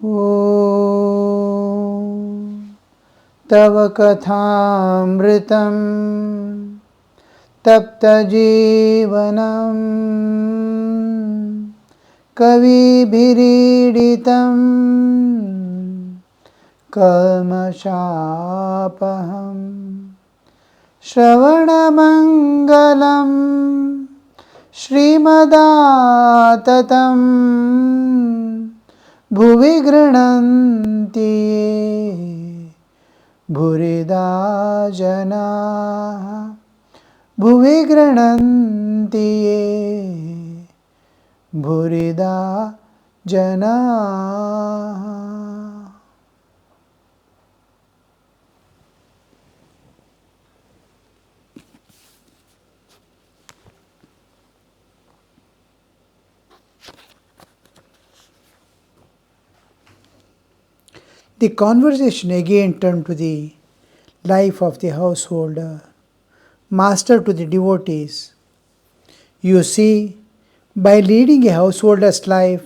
Om Tava Kathamritam Tapta Jivanam Kavi Bhiriditam Kalmashapaham Shravanamangalam Srimadaatatam Bhuvi Grananti Ye Bhurida Jana Bhuvi Grananti Ye Bhurida Jana. The conversation again turned to the life of the householder, master to the devotees. You see, by leading a householder's life,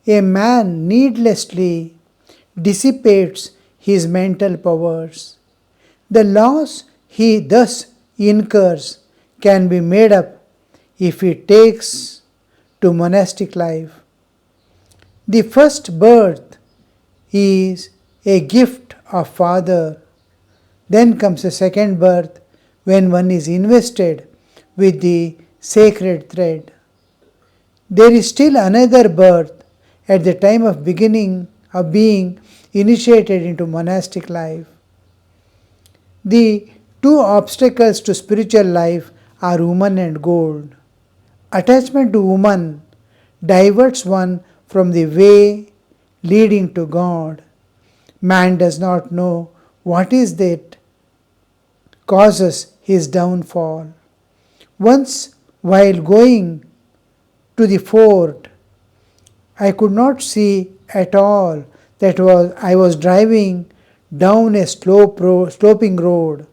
a man needlessly dissipates his mental powers. The loss he thus incurs can be made up if he takes to monastic life. The first birth is a gift of Father. Then comes a second birth when one is invested with the sacred thread. There is still another birth at the time of beginning of being initiated into monastic life. The two obstacles to spiritual life are woman and gold. Attachment to woman diverts one from the way leading to God. Man does not know what is that causes his downfall. Once, while going to the fort, I could not see at all that I was driving down a sloping road.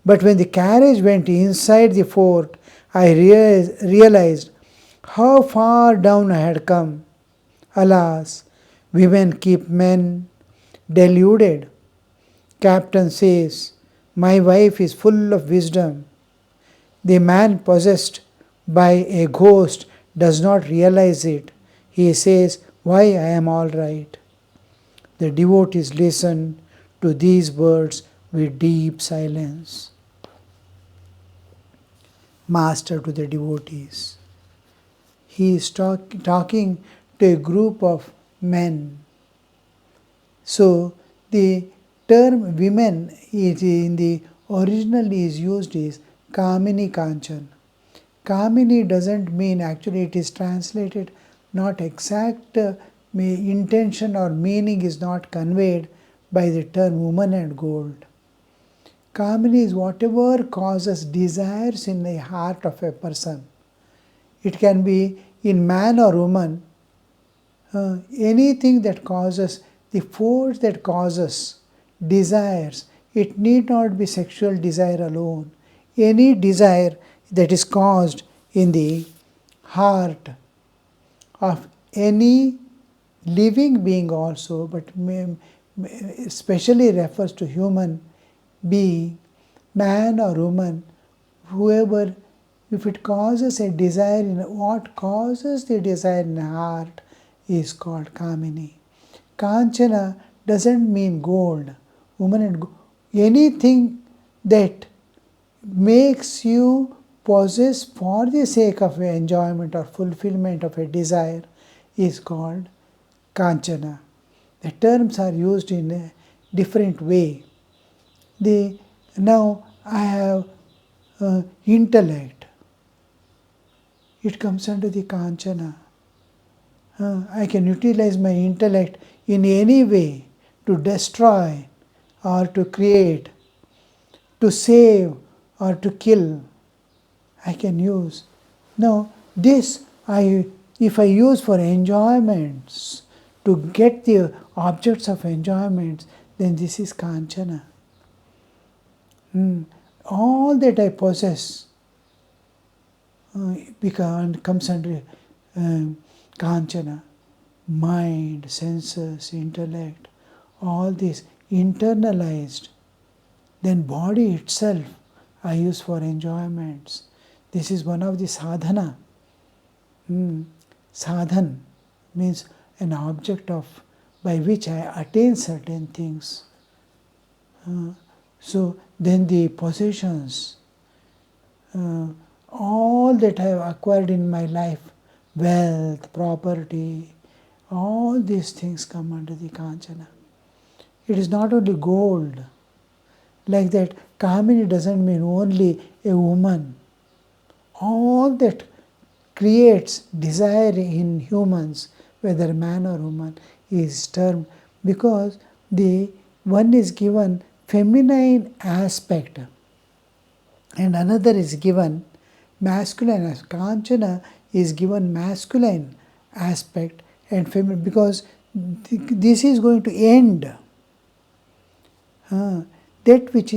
But when the carriage went inside the fort, I realized how far down I had come. Alas, women keep men deluded. Captain says, "My wife is full of wisdom." The man possessed by a ghost does not realize it. He says, "Why, I am all right." The devotees listen to these words with deep silence. Master to the devotees. He is talking to a group of men. So the term women is in the original is used is Kamini Kanchan. Kamini doesn't mean, actually it is translated, not exact intention or meaning is not conveyed by the term woman and gold. Kamini is whatever causes desires in the heart of a person. It can be in man or woman, anything that causes, the force that causes desires. It need not be sexual desire alone. Any desire that is caused in the heart of any living being also, but especially refers to human being, man or woman, whoever, if it causes a desire, what causes the desire in the heart is called Kamini. Kanchana doesn't mean gold, woman and gold. Anything that makes you possess for the sake of enjoyment or fulfillment of a desire is called Kanchana. The terms are used in a different way. Now I have intellect. It comes under the Kanchana. I can utilize my intellect in any way to destroy or to create, to save or to kill. I can use. Now this if I use for enjoyments, to get the objects of enjoyments, then this is Kanchana. All that I possess comes under Kanchana. mind, senses, intellect, all this internalized, then body itself I use for enjoyments. This is one of the sadhana. Sadhan means an object of by which I attain certain things. So then the possessions, all that I have acquired in my life, wealth, property, all these things come under the Kanchana. It is not only gold. Like that, Kamini doesn't mean only a woman. All that creates desire in humans, whether man or woman, is termed because the one is given feminine aspect and another is given masculine aspect. Kanchana is given masculine aspect and feminine because this is going to end. That which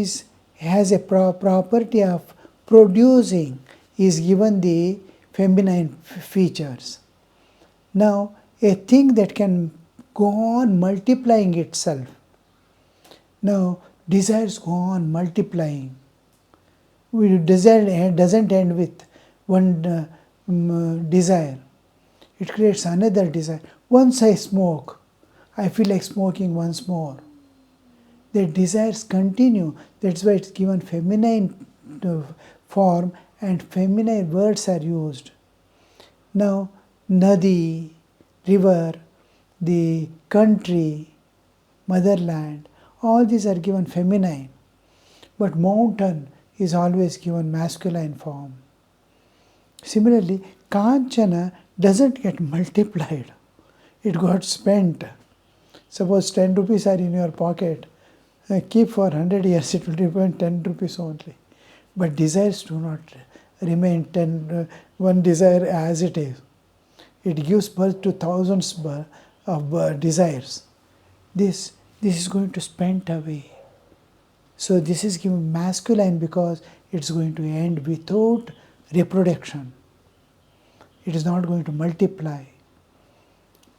has a property of producing is given the feminine features. Now, a thing that can go on multiplying itself. Now, desires go on multiplying. Desire doesn't end with one desire. It creates another desire. Once I smoke, I feel like smoking once more. The desires continue. That's why it's given feminine form and feminine words are used. Now, Nadi, river, the country, motherland, all these are given feminine. But mountain is always given masculine form. Similarly, Kanchana doesn't get multiplied. It got spent. Suppose 10 rupees are in your pocket. Keep for 100 years, it will remain 10 rupees only. But desires do not remain one desire as it is. It gives birth to thousands of desires. This is going to spent away. So this is given masculine because it's going to end without reproduction. It is not going to multiply.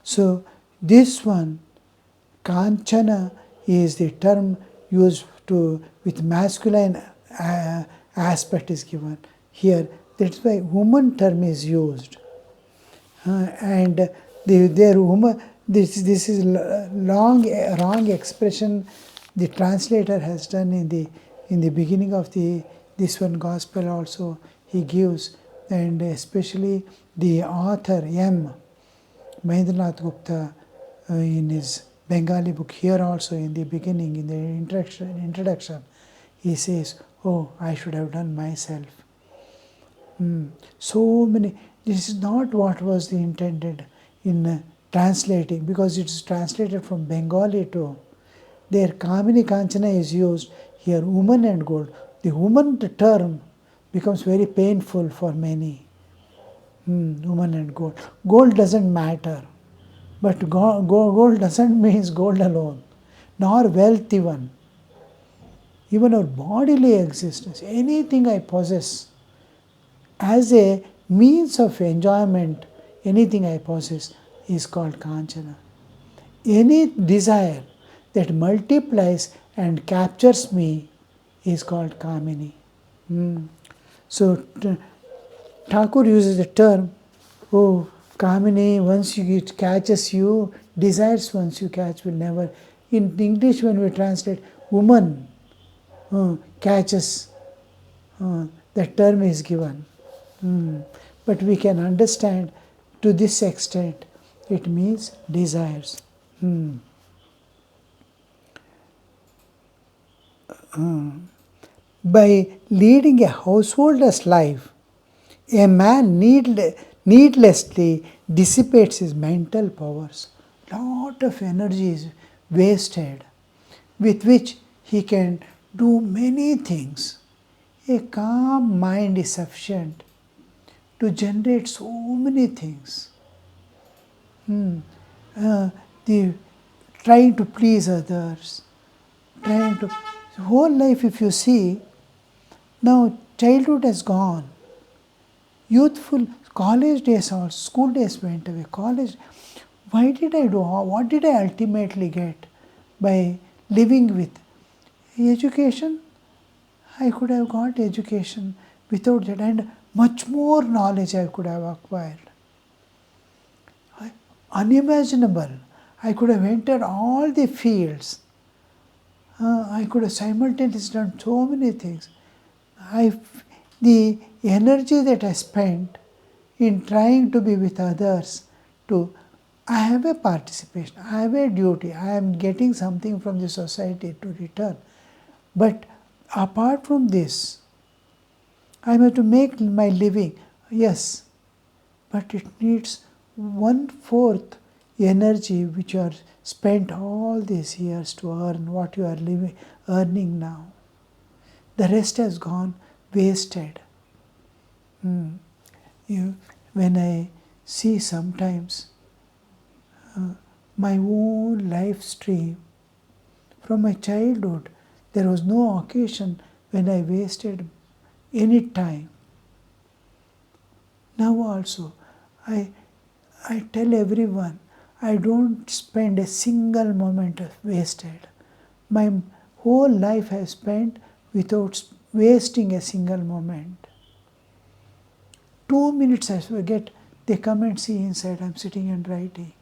So this one, Kanchana, is the term used with masculine aspect is given here. That's why woman term is used. And their woman, this is wrong expression the translator has done in the beginning of this one gospel also he gives, and especially the author M. Mahendranath Gupta in his Bengali book here also in the beginning, in the introduction, he says, oh, I should have done myself. So many, this is not what was the intended in translating, because it's translated from Bengali to, there Kamini Kanchana is used, here woman and gold. The woman term becomes very painful for many. Woman and gold. Gold doesn't matter. But gold doesn't mean gold alone, nor wealth even. Even our bodily existence, anything I possess, as a means of enjoyment, anything I possess is called Kanchana. Any desire that multiplies and captures me is called Kamini. So Thakur uses the term, oh, Kamini, once it catches you, desires once you catch will never. In English, when we translate, woman catches, that term is given. But we can understand to this extent, it means desires. By leading a householder's life, a man needlessly dissipates his mental powers. Lot of energy is wasted, with which he can do many things. A calm mind is sufficient to generate so many things. The trying to please others, whole life if you see, now childhood has gone. Youthful, college days or school days went away. College, Why did I do all? What did I ultimately get by living with education? I could have got education without that, and much more knowledge I could have acquired. Unimaginable. I could have entered all the fields. I could have simultaneously done so many things. The energy that I spent in trying to be with others, I have a participation, I have a duty, I am getting something from the society to return. But apart from this, I am to make my living, yes, but it needs 1/4 energy which you are spent all these years to earn what you are earning now. The rest has gone wasted. When I see sometimes my own life stream from my childhood, there was no occasion when I wasted any time. Now also, I tell everyone, I don't spend a single moment wasted. My whole life I have spent without wasting a single moment. 2 minutes I forget, they come and see inside, I'm sitting and writing.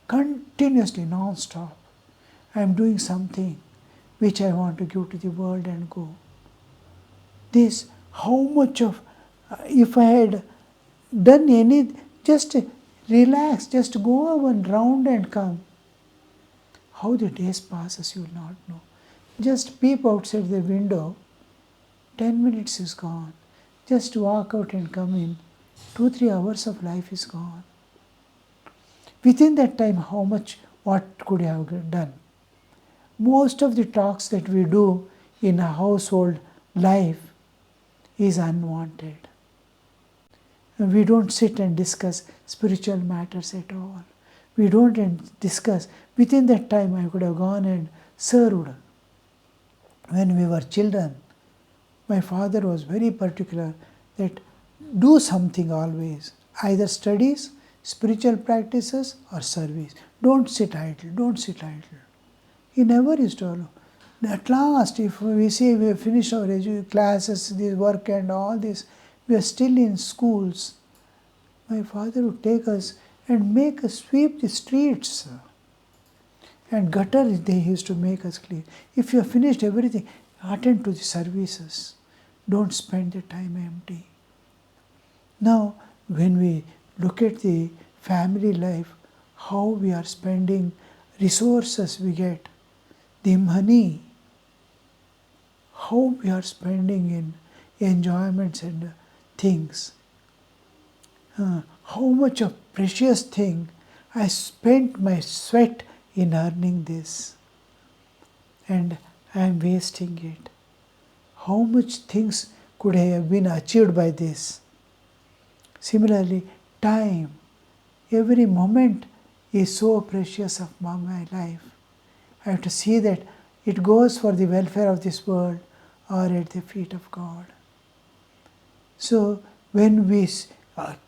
Continuously, non-stop. I'm doing something which I want to give to the world and go. This, how much of, if I had done just relax, just go one round and come. How the days passes, you will not know. Just peep outside the window, 10 minutes is gone. Just walk out and come in, 2-3 hours of life is gone. Within that time, what could you have done? Most of the talks that we do in a household life is unwanted. We don't sit and discuss spiritual matters at all. We don't discuss. Within that time, I could have gone and served. When we were children, my father was very particular that do something always, either studies, spiritual practices or service. Don't sit idle, don't sit idle. He never used to allow. At last, if we say we have finished our classes, this work and all this, we are still in schools, my father would take us and make us sweep the streets. And gutter they used to make us clean. If you have finished everything, attend to the services. Don't spend the time empty. Now, when we look at the family life, how we are spending resources we get, the money, how we are spending in enjoyments and things. How much of precious thing I spent my sweat in earning this, and I am wasting it. How much things could have been achieved by this? Similarly, time, every moment is so precious of my life. I have to see that it goes for the welfare of this world or at the feet of God. So when we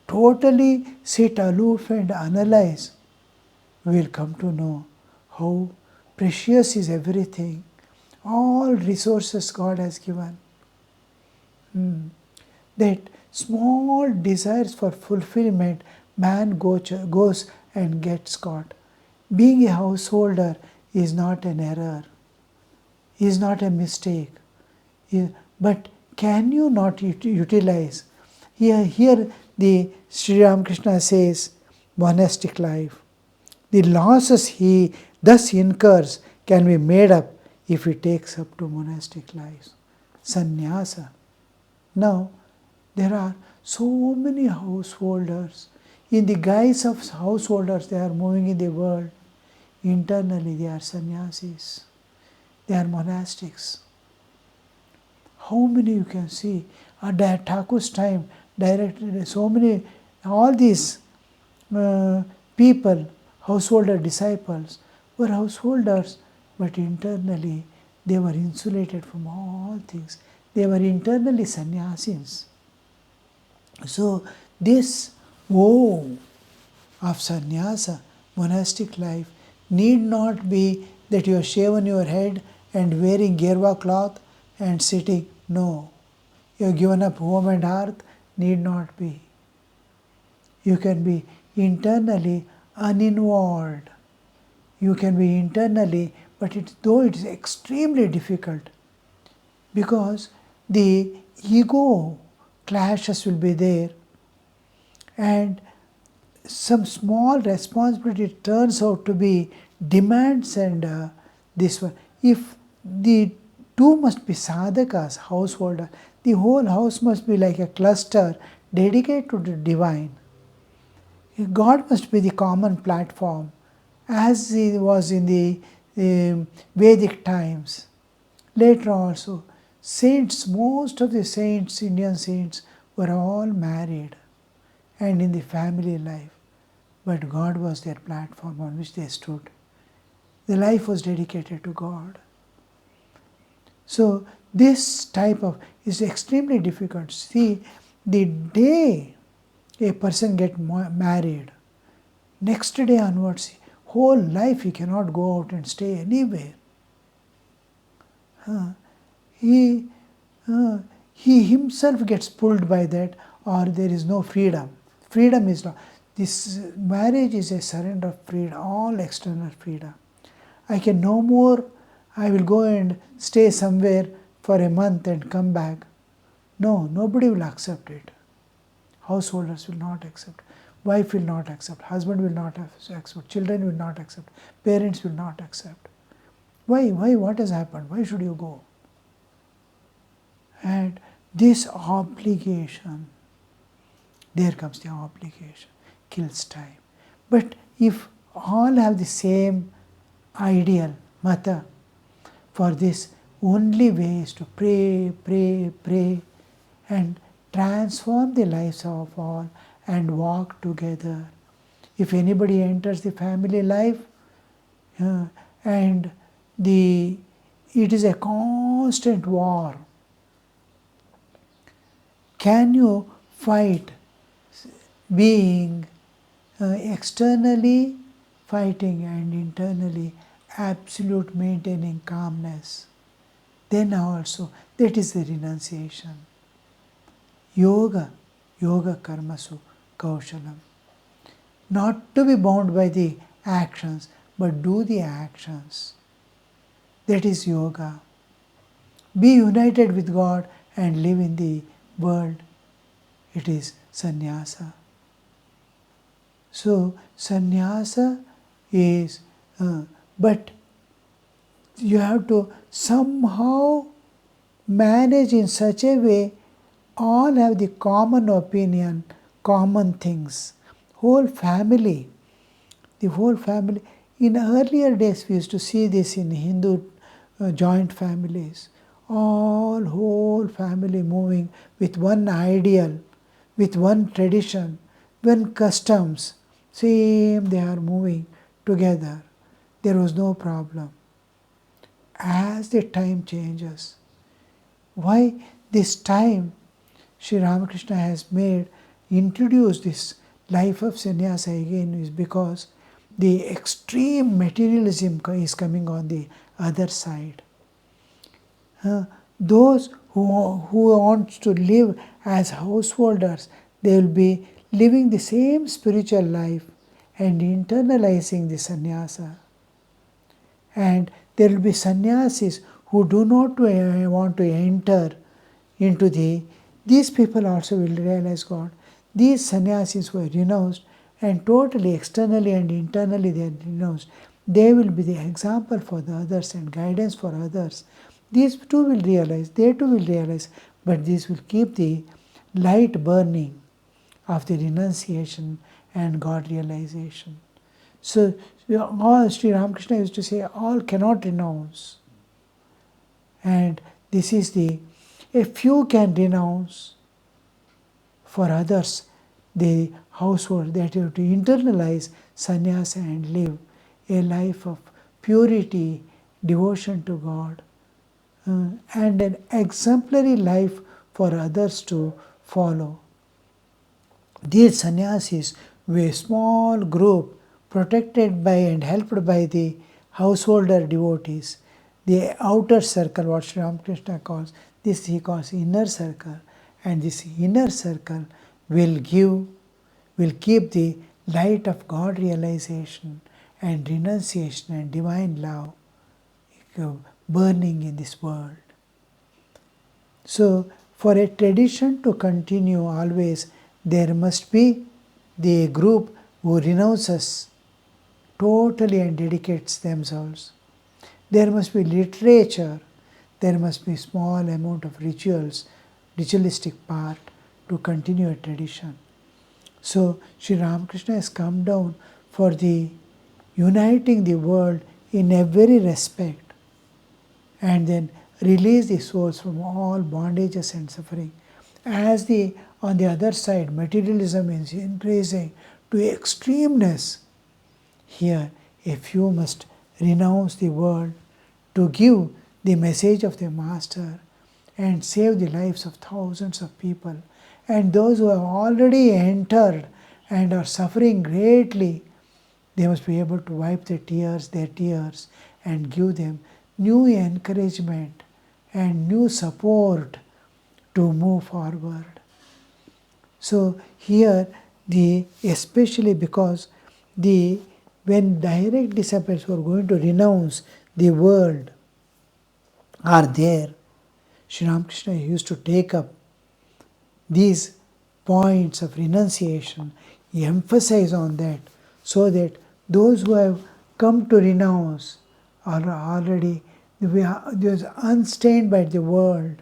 totally sit aloof and analyze, we will come to know how precious is everything, all resources God has given. That small desires for fulfillment, man goes and gets caught. Being a householder is not an error, is not a mistake. But can you not utilize? Here the Sri Ramakrishna says, monastic life. The losses he thus incurs can be made up if he takes up to monastic life. Sannyasa. Now, there are so many householders. In the guise of householders, they are moving in the world. Internally, they are sannyasis. They are monastics. How many you can see? At Thakur's time, directed so many, all these people, householder disciples, were householders, but internally they were insulated from all things. They were internally sannyasis. So this woe of sannyasa monastic life need not be that you have shaven your head and wearing gerva cloth and sitting. No. You have given up home and hearth, need not be. You can be internally uninvolved. You can be internally, but though it is extremely difficult, because the ego clashes will be there, and some small responsibility turns out to be demands, and this one. If the two must be sadhakas, householder, the whole house must be like a cluster dedicated to the divine. God must be the common platform, as it was in the Vedic times. Later also, saints, most of the saints, Indian saints, were all married and in the family life. But God was their platform on which they stood. The life was dedicated to God. So this type of is extremely difficult. See, the day a person gets married, next day onwards, whole life he cannot go out and stay anywhere. He himself gets pulled by that, or there is no freedom. Freedom is not. This marriage is a surrender of freedom, all external freedom. I can no more, I will go and stay somewhere for a month and come back. No, nobody will accept it. Householders will not accept. Wife will not accept. Husband will not accept. Children will not accept. Parents will not accept. Why? What has happened? Why should you go? And this obligation, there comes the obligation, kills time. But if all have the same ideal, mata, for this only way is to pray, pray, pray, and transform the lives of all and walk together. If anybody enters the family life, and it is a constant war. Can you fight being externally fighting and internally absolute maintaining calmness? Then also, that is the renunciation. Yoga karmasu kaushalam. Not to be bound by the actions, but do the actions. That is yoga. Be united with God and live in the world. It is sannyasa. So sannyasa is, but you have to somehow manage in such a way, all have the common opinion, common things. The whole family. In earlier days, we used to see this in Hindu joint families. Whole family moving with one ideal, with one tradition, one customs. Same, they are moving together. There was no problem. As the time changes, why this time Sri Ramakrishna has introduced this life of sannyasa again is because the extreme materialism is coming on the other side. Those who want to live as householders, they will be living the same spiritual life and internalizing the sannyasa. And there will be sannyasis who do not want to enter into these people also will realize God. These sannyasis were renounced, and totally externally and internally they are renounced. They will be the example for the others and guidance for others. These too will realize, they too will realize, but this will keep the light burning of the renunciation and God realization. So all Sri Ramakrishna used to say, all cannot renounce. And this is a few can renounce. For others, the household, that you have to internalize sannyasa and live a life of purity, devotion to God, and an exemplary life for others to follow. These sannyasis were a small group protected by and helped by the householder devotees. The outer circle, what Sri Ramakrishna calls, this he calls inner circle, and this inner circle will keep the light of God realization and renunciation and divine love burning in this world. So, for a tradition to continue always, there must be the group who renounces totally and dedicates themselves. There must be literature, there must be small amount of ritualistic part to continue a tradition. So Sri Ramakrishna has come down for the uniting the world in every respect, and then release the souls from all bondages and suffering. As on the other side, materialism is increasing to extremeness. Here, a few must renounce the world to give the message of the Master and save the lives of thousands of people. And those who have already entered and are suffering greatly, they must be able to wipe their tears, and give them new encouragement and new support to move forward. So here, especially because when direct disciples who are going to renounce the world are there, Sri Ramakrishna used to take up these points of renunciation, he emphasized on that, so that those who have come to renounce are already unstained by the world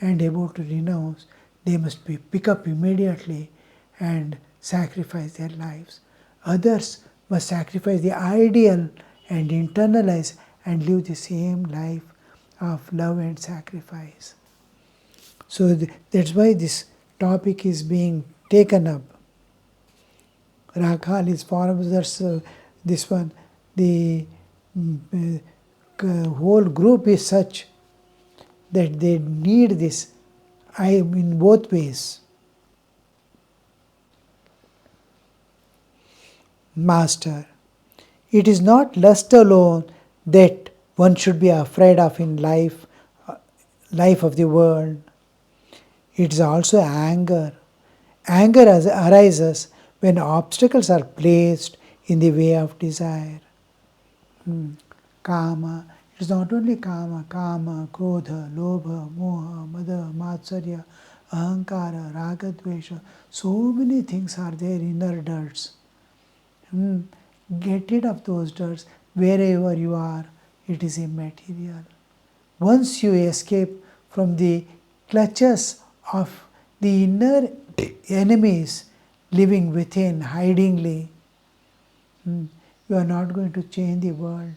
and able to renounce, they must be pick up immediately and sacrifice their lives. Others must sacrifice the ideal and internalize and live the same life of love and sacrifice. So that's why this topic is being taken up. Rakhal is foreigners, this one, the whole group is such that they need this in both ways. Master, it is not lust alone that one should be afraid of in life of the world. It is also anger. Anger arises when obstacles are placed in the way of desire. Kama. It is not only kama, krodha, lobha, moha, mada, matsarya, ahankara, raga, dvesha. So many things are there, inner dirts. Get rid of those dirts wherever you are. It is immaterial. Once you escape from the clutches of the inner enemies living within hidingly, you are not going to change the world.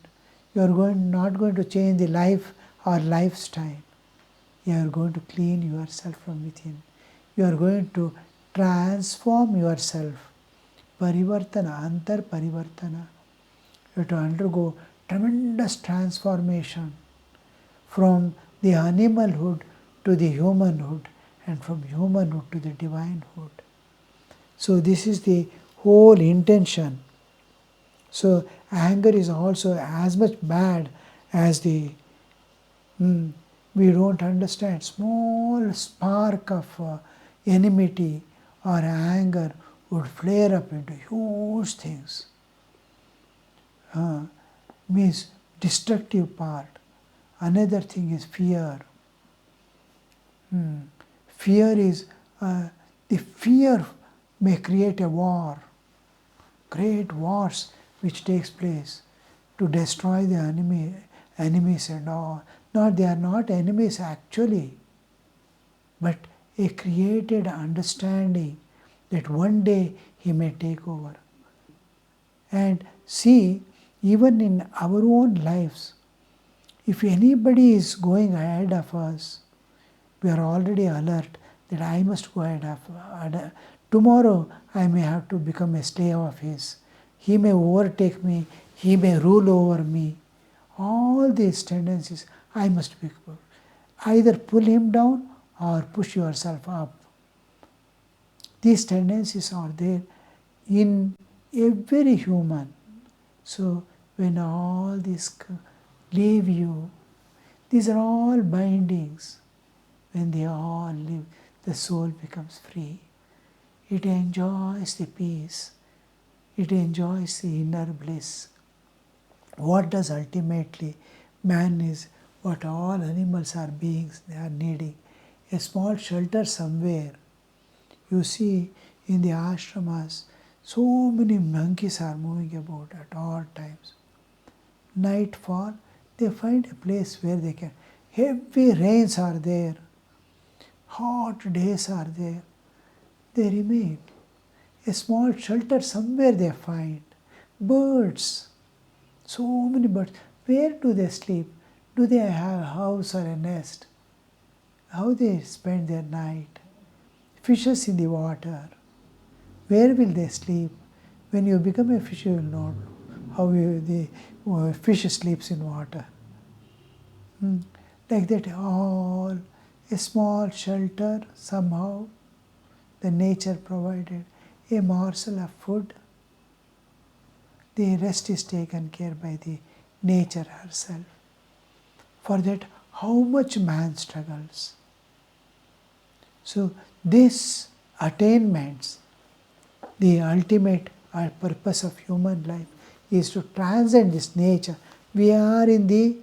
You are not going to change the life or lifestyle. You are going to clean yourself from within. You are going to transform yourself. Parivartana, antar parivartana. You have to undergo tremendous transformation from the animalhood to the humanhood, and from humanhood to the divinehood. So this is the whole intention. So anger is also as much bad as we don't understand. Small spark of enmity or anger would flare up into huge things. Means destructive part. Another thing is fear. Fear is, the fear may create a war, great wars which takes place to destroy the enemies and all. They are not enemies actually, but a created understanding that one day he may take over. And see, even in our own lives, if anybody is going ahead of us, we are already alert that I must go ahead of. Tomorrow I may have to become a slave of his. He may overtake me. He may rule over me. All these tendencies, I must be either pull him down or push yourself up. These tendencies are there in every human. So when all these leave you, these are all bindings. When they all leave, the soul becomes free. It enjoys the peace. It enjoys the inner bliss. What does ultimately man is, what all animals are beings, they are needing a small shelter somewhere. You see in the ashramas, so many monkeys are moving about at all times. Nightfall, they find a place where they can. Heavy rains are there, hot days are there. They remain. A small shelter somewhere they find. Birds, so many birds. Where do they sleep? Do they have a house or a nest? How they spend their night? Fishes in the water. Where will they sleep? When you become a fish, you will know how the fish sleeps in water. Like that, all a small shelter somehow the nature provided, a morsel of food. The rest is taken care by the nature herself. For that, how much man struggles. So, this attainments, the ultimate purpose of human life is to transcend this nature. We are in the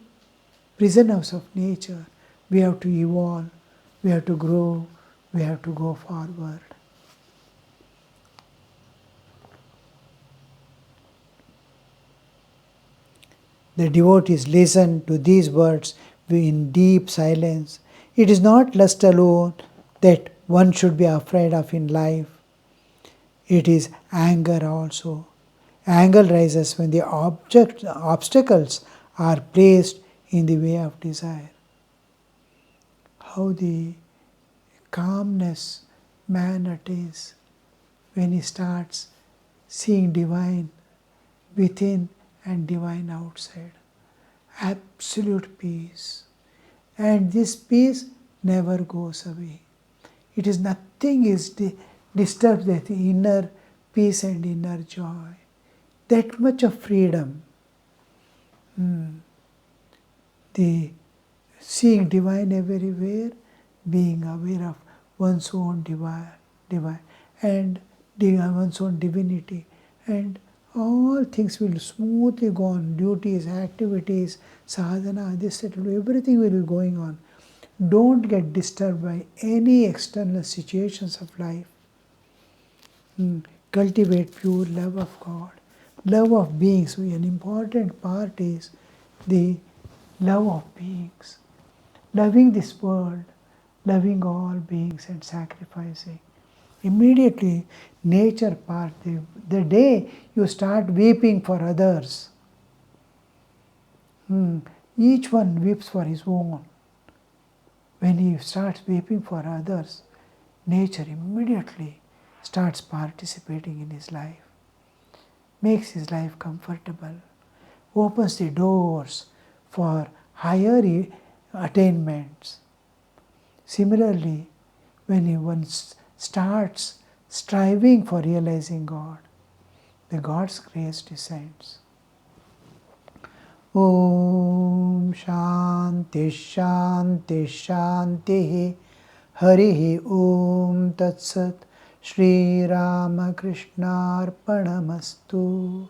prison house of nature. We have to evolve, we have to grow, we have to go forward. The devotees listen to these words in deep silence. It is not lust alone that one should be afraid of in life. It is anger also. Anger rises when the obstacles are placed in the way of desire. How the calmness man attains when he starts seeing divine within and divine outside. Absolute peace. And this peace never goes away. It is nothing is disturbed with the inner peace and inner joy. That much of freedom. The seeing divine everywhere, being aware of one's own divine and one's own divinity, and all things will smoothly go on. Duties, activities, sadhana, this, everything will be going on. Don't get disturbed by any external situations of life. Cultivate pure love of God, love of beings. An important part is the love of beings, loving this world, loving all beings and sacrificing. Immediately, nature part, the day you start weeping for others, each one weeps for his own. When he starts weeping for others, nature immediately starts participating in his life, makes his life comfortable, opens the doors for higher attainments. Similarly, when one starts striving for realizing God, the God's grace descends. Om Shanti Shanti Shanti Hari Om Tat Sat Shri Ramakrishna Arpanamastu.